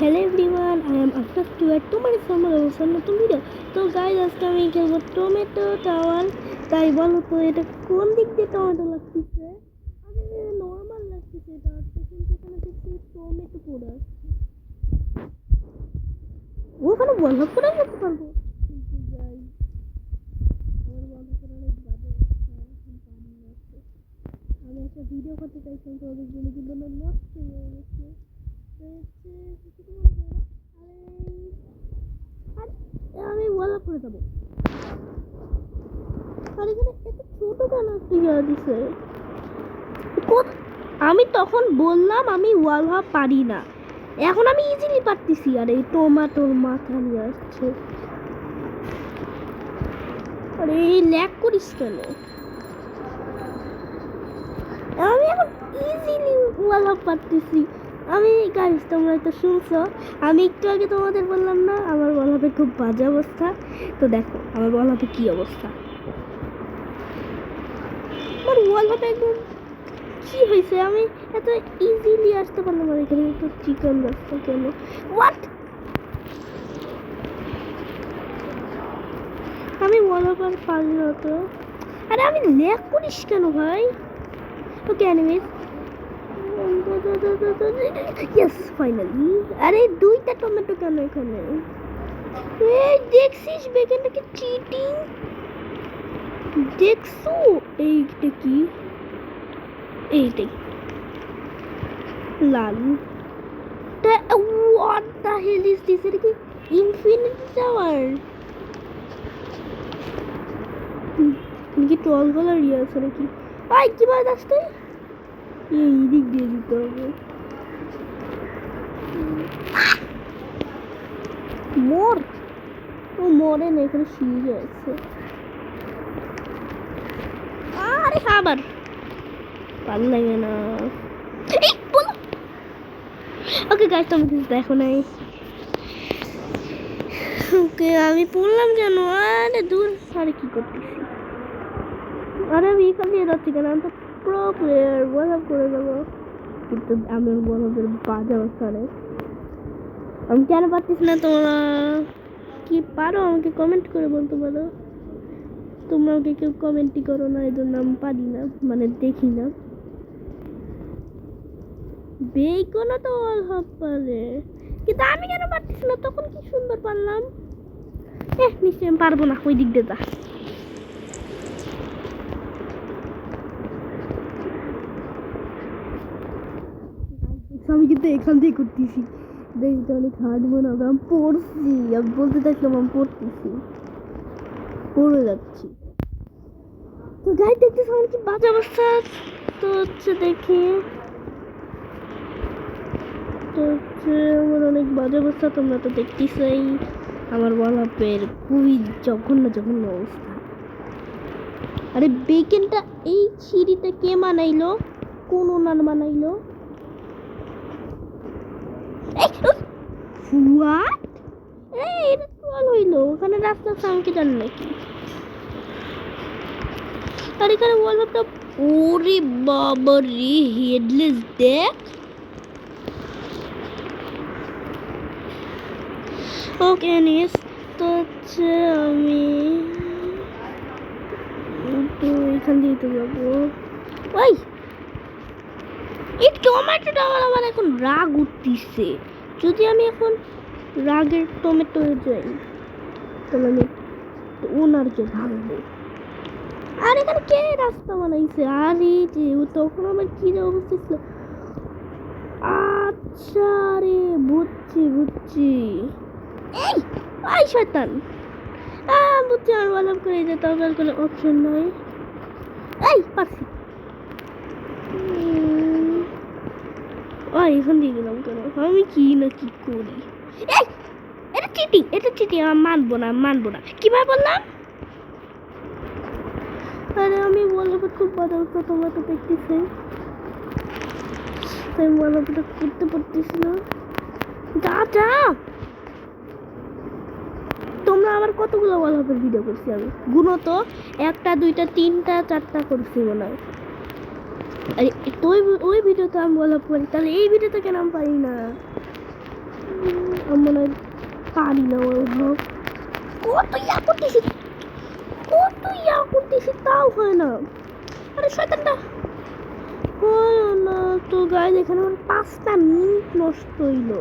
Hello everyone, I am अफरा Stuart. तुम्हारे सामने অবশ্য নতুন ভিডিও। তো গাইজ আজকে আমি খেলবো টমেটো টাওয়ার। তাই বলো তো এটা কোন দিক দিয়ে টমেটো লাগতেছে? আরে নর্মাল লাগতেছে, এটা কিন্তু এখানে দেখছি টমেটো পড়ে আছে। ওখানে বন্ধ করে যেতে পারবো, কিন্তু গাইজ আমার বন্ধ করে অনেক বাজে অবস্থা, এখন পানি আছে। আমি একটা ভিডিও করতে চাইছিলাম তো অনেকগুলো কিন্তু নষ্ট হয়ে গেছে। আমি ওয়ালা করে দেবো। আর এখানে একটা ছোট কেন দিছে। আমি তখন বললাম আমি ওয়ালা পারি না, এখন আমি ইজিলি পারতেছি। আর এই টমাটোর মাথা নিয়ে আসছে। আরে এই ল্যাগ করিস কেন? আমি এখন ইজিলি ওয়ালা পারতেছি। আমি গাইস, তোমরা তো শুনছো, আমি একটু আগে তোমাদের বললাম না আমার বলাতে খুব বাজে অবস্থা। তো দেখো আমার বলাতে কি অবস্থা। আমার বলাতে একদম কি হয়েছে, আমি এত ইজিলি আসতে পারলাম। আর এখানে একটু চিকেন রাস্তা কেন? হোয়াট? আমি বলাবার পারি না তো। আরে আমি ল্যাগ করিস কেন ভাই? ওকে এনিওয়েজ, ইয়েস ফাইনালি। আরে দুইটা টমেটো কেন এখানে? এই দেখছিস বেগুনটাকে চিটিং দেখছো? এইটা কি? এইটাই লাল। What the hell is this? এটা কি ইনফিনিটি টাওয়ার? কি টল কালার ইয়ে আছে নাকি? আই কি বাদ আসতে এই দিক দিয়ে দিতে হবে। মোর ও মরে না, এখানে সিঁড়ি আছে। আরে আবার ভালো লাগে না। ওকে গাইস, তুমি কিছু দেখো নাই। ওকে আমি পড়লাম কেন? আরে দূর, আরে কি করতেছি? আরে আমি এখান দিয়ে যাচ্ছি কেন? আমি তো প্রো প্লেয়ার, ওয়ালআপ করে দেবো। কিন্তু আমি ওয়ালআপের বাজে অবস্থা রে। আমি কেন পারতেছি না? তোমরা কি পারো আমাকে কমেন্ট করে বলতে পারো। তোমরা আমাকে কেউ কমেন্টই করো না, এই জন্য আমি পারি না, মানে দেখি না। বেগুনও তো ওয়ালআপ পারে, কিন্তু আমি কেন পারতেছি না? তখন কি সুন্দর পারলাম। নিশ্চয়ই আমি পারবো না। ওই দিক দিয়ে যা। আমি কিন্তু এখান দিয়ে করতেছি। দেখতে অনেক হার্ড মনে হবে। আমি পড়ছি, আমি বলতে থাকলাম আমি পড়তেছি, পড়ে যাচ্ছি। তো গাই দেখতেছি আমার কি বাজে অবস্থা। তো হচ্ছে দেখি, তো হচ্ছে আমার অনেক বাজে অবস্থা। তোমরা তো দেখতেছই আমার ওয়ালআপের খুবই জঘন্য জঘন্য অবস্থা। আরে বেকেনটা এই সিঁড়িটা কে বানাইলো? কোন ওনার বানাইলো? হোয়াট? এটা ট্রল হইলো? ওখানে রাস্তা সামকে জান নাকি? আর এখানে ওয়ালআপটা, ওরে বাবা রে, হেডলেস দেখ। ওকে নিস, তো হচ্ছে আমি এখান দিয়ে তো যাবো। ওই এই টমেটোটা আমার এখন রাগ উঠতেছে। যদি আমি এখন রাগের টমেটো যাই, তাহলে আমি ওনারকে ভাঙবো। আর এখানে কে রাস্তা বানাইছে? আর এই যে তখন আমার কি অবস্থা ছিল। আচ্ছা রে, বুঝছি বুঝছি। এই আই শয়তান, বুঝছি আমার ওয়ালআপ করে যেতে হবে, আর কোনো অপশন নয়। এই পারছি। এখান দিয়ে গেলাম কেন? আমি কি না কি করি? এই এটা চিটিং, এটা চিটিং। আমি মানবো না, মানবো না। কিভাবে বললাম? আরে আমি বলবো খুব বাজে অবস্থা, তোমরা তো দেখতেছি। আমি বলবো করতে পারতেছি না। যা যা, তোমরা আমার কতগুলো ওয়ালআপের ভিডিও করছি আমি? গুনো তো, 1টা 2টা 3টা 4টা করছি মনে হয়। আরে তো ওই ভিডিওতে আমি ওয়ালআপ করি, তাহলে এই ভিডিওতে কেন আমি পারি না? পারি না ওগুলো। কত ইয়া করতেছি তাও হয় না। আরে শয়তানটা হয় না তো গাইজ, এখানে আমার 5টা মিনিট নষ্ট হইল।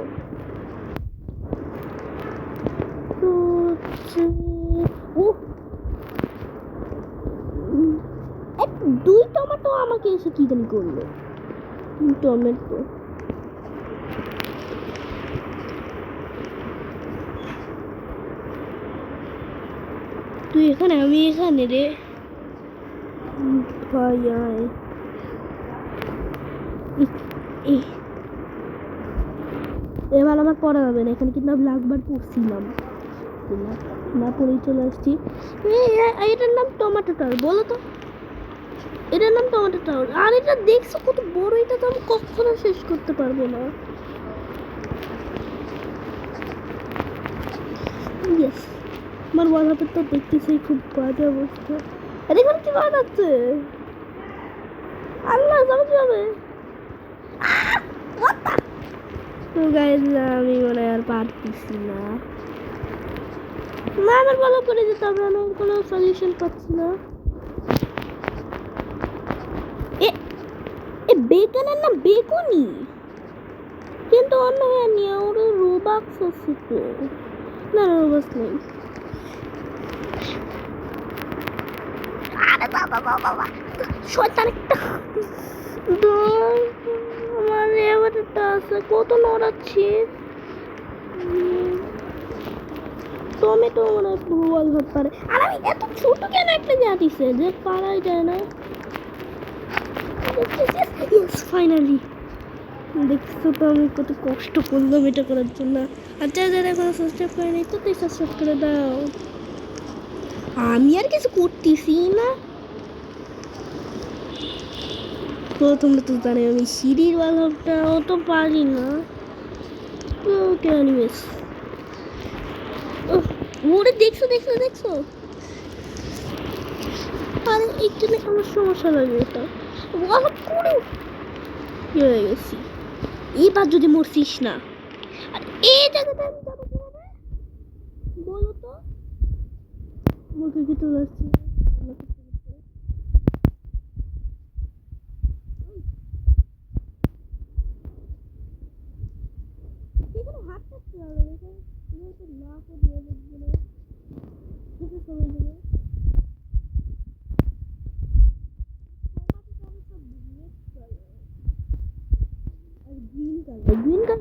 তো ও 2 টমেটো আমাকে এসে কি জানি করলো। টমেটো তুই এখানে, আমি এখানে রে ভাই। এবার আমার পড়া যাবে না, এখানে কিন্তু আমি লাখবার পড়ছিলাম না, পড়েই চলে আসছি। এটার নাম টমেটো টাওয়ার, বলো তো এটার নাম টমেটো টাওয়ার। আর এটা দেখছো কত বড়, এটা তো আমি কখনো শেষ করতে পারবো না। ইয়েস, আমার ওয়ালপেপার তো দেখতেছি খুব বাজে অবস্থা। আরে এখানে কি বাজ আছে, আল্লাহ যাবে। তো গাইজ আমি মনে আর পারতেছি না, আমার ভালো করে যেতে হবে, আমি কোনো সলিউশন পাচ্ছি না। এ বেকনের নাম বেকনি, কিন্তু অন্য হ্যাঁ নিয়ে ওর রোবাক্স আছে তো, না রোবাক্স নেই। আরে বাবা শয়তান একটা আমার এবারটা আছে, কত নড়াচ্ছি। টমেটো মানে ভুল হতে পারে। আর আমি এত ছোট কেন একটা জাতিছে যে পারাই যায় না। ফাইনালি দেখছো তো আমি কত কষ্ট করলাম এটা করার জন্য। আর যারা এখনো সাবস্ক্রাইব করে নাই তো তুই সাবস্ক্রাইব করে দাও। আমি আর কিছু করতেছি না তো তোমরা তো জানো আমি সিঁড়ির বালকটা অত পারি না। ওকে এনিওয়েজ, ওরে দেখছো আরে একটু আমার সমস্যা লাগে, এটা বালক করে কি হয়ে গেছি। এবার যদি মরছিস না, আর এই জায়গাটা আমি যাবো কিভাবে বলো তো, মুখে কি তো যাচ্ছি। এখানে হাত কাটতে হবে, এখানে না করে দেখবো কিছু সময় দেবে। আর গ্রিন কালার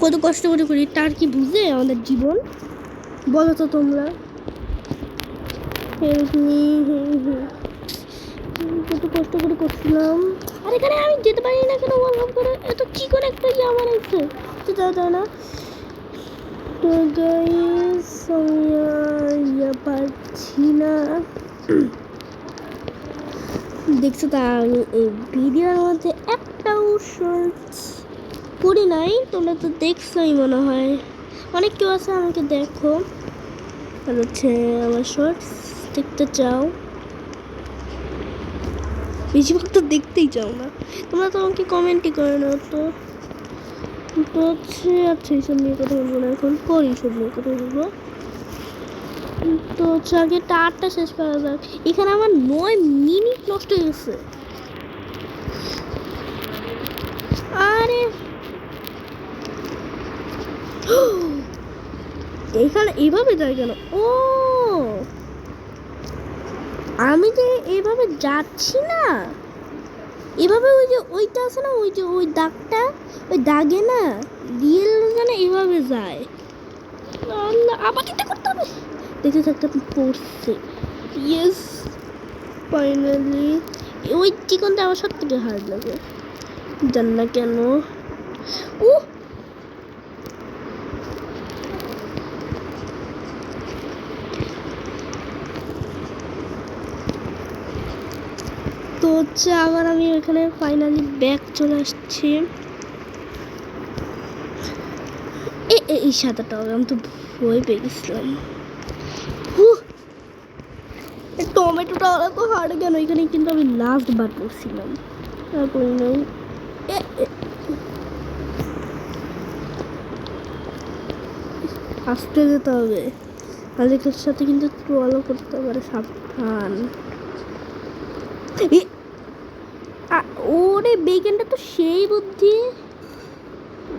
কত কষ্ট করে করি, তার কি বুঝে আমাদের জীবন বলো তো তোমরা। কত কষ্ট করে করছিলাম, আর এখানে আমি যেতে পারি না কেন বললাম করে, এত কি করে একটা ইয়ে আমার আছে তো যাও না। তো গাইস আমি পারছি না। দেখছো তা আমি এই ভিডিওর মধ্যে একটাও শর্টস করি নাই, তোমরা তো দেখছোই মনে হয়। অনেক কেউ আছে আমাকে দেখো আর হচ্ছে আমার শর্টস দেখতে চাও, বেশিরভাগ তো দেখতেই চাও না তোমরা, তো আমাকে কমেন্টই করে না। তো হচ্ছে আচ্ছা এইসব নিয়ে কথা বলবো না, এখন পরে এইসব নিয়ে কথা বলবো। তো হচ্ছে আগে টারটা শেষ করা যাক। এখানে আমার 9 মিনিট নষ্ট হয়ে গেছে। আরে এখানে এইভাবে যায় কেন? ও আমি যে এইভাবে যাচ্ছি না, এভাবে ওই যে ওইটা আছে না, ওই যে ওই দাগটা, ওই দাগে না রিয়েল যেন এইভাবে যায়। আবার এটা করতে হবে, দেখতে থাকতে পড়ছে। ইয়েস ফাইনালি, ওই চিকনটা আমার সব থেকে হার্ড লাগে, জান না কেন। ও তো হচ্ছে আবার আমি ওইখানে ফাইনালি ব্যাক চলে আসছি। এই সাঁতারটা হবে, আমি তো ভয় পেয়ে গেছিলাম। টমেটোটা ওরা তো হারে কেন, এখানে কিন্তু আমি লাস্ট বার করছিলাম, তারপরে নাই। আসতে যেতে হবে, মালিকের সাথে কিন্তু ট্রলও করতে পারে, সাবধান। ওরে বেগেনটা তো সেই বুদ্ধি,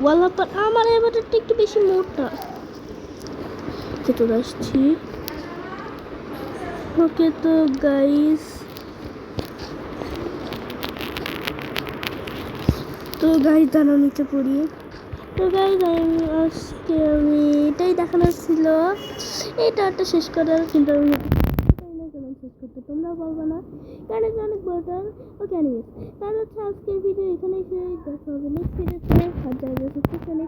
ওয়ালাপার আমার এবারটা একটু বেশি মোটা। চলে আসছি। ওকে তো গাইস, দাঁড়াও নিচে পড়ি। তো গাইস আজকে আমি এটাই দেখানোর ছিল, এটা একটা শেষ করার, কিন্তু আমি শেষ করতে তোমরা পারবে না, কারণ এটা অনেক বড়টার। ওকে এনিওয়েজ, তাহলে হচ্ছে আজকের ভিডিও এখানেই শেষ, দেখা হবে নেক্সট ভিডিওতে। আর যারা